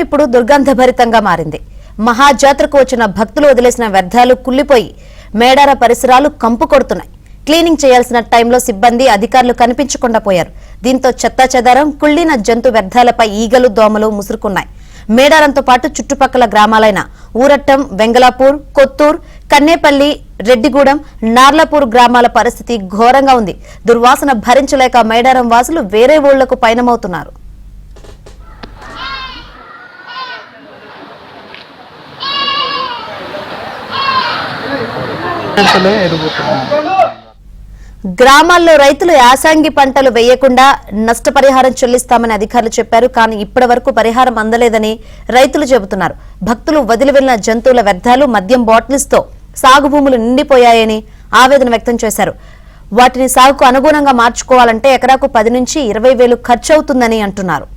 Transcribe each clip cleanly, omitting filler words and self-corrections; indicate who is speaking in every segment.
Speaker 1: ఇప్పుడు దుర్గంధభరితంగా మారింది. మహాజాత్రకు వచ్చిన భక్తులు వదిలేసిన వ్యర్థాలు కుళ్లిపోయి మేడార పరిసరాలు కంపు కొడుతున్నాయి. క్లీనింగ్ చేయాల్సిన టైంలో సిబ్బంది అధికారులు కనిపించకుండా పోయారు. దీంతో చెత్తాచెదారం, కుళ్లిన జంతు వ్యర్థాలపై ఈగలు, దోమలు ముసురుకున్నాయి. మేడారంతో పాటు చుట్టుపక్కల గ్రామాలైన ఊరట్టం, వెంగళాపూర్, కొత్తూర్, కన్నేపల్లి, రెడ్డిగూడెం, నార్లపూర్ గ్రామాల పరిస్థితి ఘోరంగా ఉంది. దుర్వాసన భరించలేక మేడారం వాసులు వేరే ఊళ్లకు పయనమవుతున్నారు. గ్రామాల్లో రైతులు యాసంగి పంటలు వేయకుండా నష్టపరిహారం చెల్లిస్తామని అధికారులు చెప్పారు. కానీ ఇప్పటి వరకు పరిహారం అందలేదని రైతులు చెబుతున్నారు. భక్తులు వదిలి వెళ్లిన జంతువుల వ్యర్థాలు, మద్యం బాటిల్స్ తో సాగు భూములు నిండిపోయాయని ఆవేదన వ్యక్తం చేశారు. వాటిని సాగుకు అనుగుణంగా మార్చుకోవాలంటే ఎకరాకు 10 నుంచి 20 వేలు ఖర్చు అవుతుందని అంటున్నారు.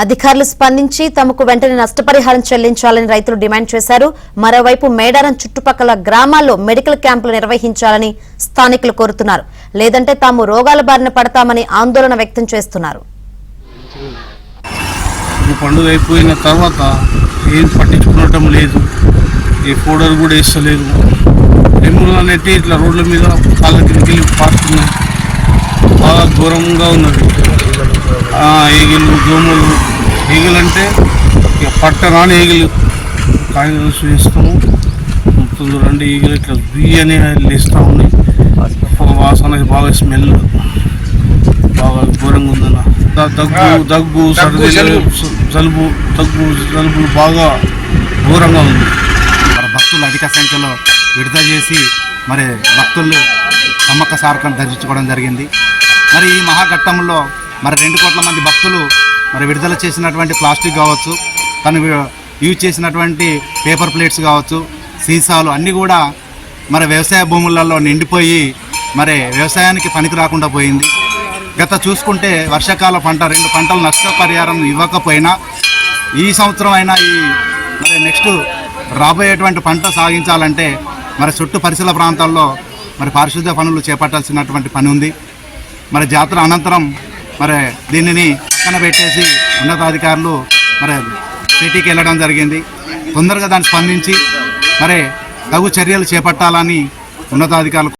Speaker 1: అధికారులు స్పందించి తమకు వెంటనే నష్టపరిహారం చెల్లించాలని రైతులు డిమాండ్ చేశారు. మరోవైపు మేడారం చుట్టుపక్కల గ్రామాల్లో మెడికల్ క్యాంపులు నిర్వహించాలని స్థానికులు కోరుతున్నారు. లేదంటే తాము రోగాల బారిన పడతామని ఆందోళన వ్యక్తం చేస్తున్నారు.
Speaker 2: పండుగ అయిపోయిన తర్వాత ఏం పట్టించుకోవటం లేదు, ఏ పౌడర్ కూడా వేస్తలేదు. ఎమ్ములు అనేవి ఇట్లా రోడ్ల మీద కాళ్ళ కిందకి పారుతున్నాయి. బాగా ఘోరంగా ఉన్నది. ఈగలు, దోమలు. ఈగలు అంటే పట్టరాని ఈగలు కాయలు వేస్తాము. రండి ఈగలు ఇట్లా బియ్యని వేస్తూ ఉన్నాయి. వాసన బాగా స్మెల్ బాగా ఘోరంగా ఉందన్న. దగ్గు సర్ది, జలుబులు బాగా ఘోరంగా ఉంది.
Speaker 3: మరి భక్తులు అధిక సంఖ్యలో విడుదల చేసి మరి భక్తులు సమ్మక్క సారకను దర్శించుకోవడం జరిగింది. మరి ఈ మహాఘట్టంలో మరి 2 కోట్ల మంది భక్తులు మరి విడుదల చేసినటువంటి ప్లాస్టిక్ కావచ్చు, తను యూజ్ చేసినటువంటి పేపర్ ప్లేట్స్ కావచ్చు, సీసాలు అన్నీ కూడా మరి వ్యవసాయ భూములలో నిండిపోయి మరి వ్యవసాయానికి పనికి రాకుండా పోయింది. గత చూసుకుంటే వర్షాకాల పంట 2 పంటలు నష్టపరిహారం ఇవ్వకపోయినా ఈ సంవత్సరం అయినా ఈ మరి నెక్స్ట్ రాబోయేటువంటి పంట సాగించాలంటే మరి చుట్టూ పరిసర ప్రాంతాల్లో మరి పారిశుద్ధ్య పనులు చేపట్టాల్సినటువంటి పని ఉంది. మరి జాతర అనంతరం మరి దీనిని పక్కన పెట్టేసి ఉన్నతాధికారులు మరి సిటీకి వెళ్ళడం జరిగింది. తొందరగా దాన్ని స్పందించి మరి తగు చర్యలు చేపట్టాలని ఉన్నతాధికారులు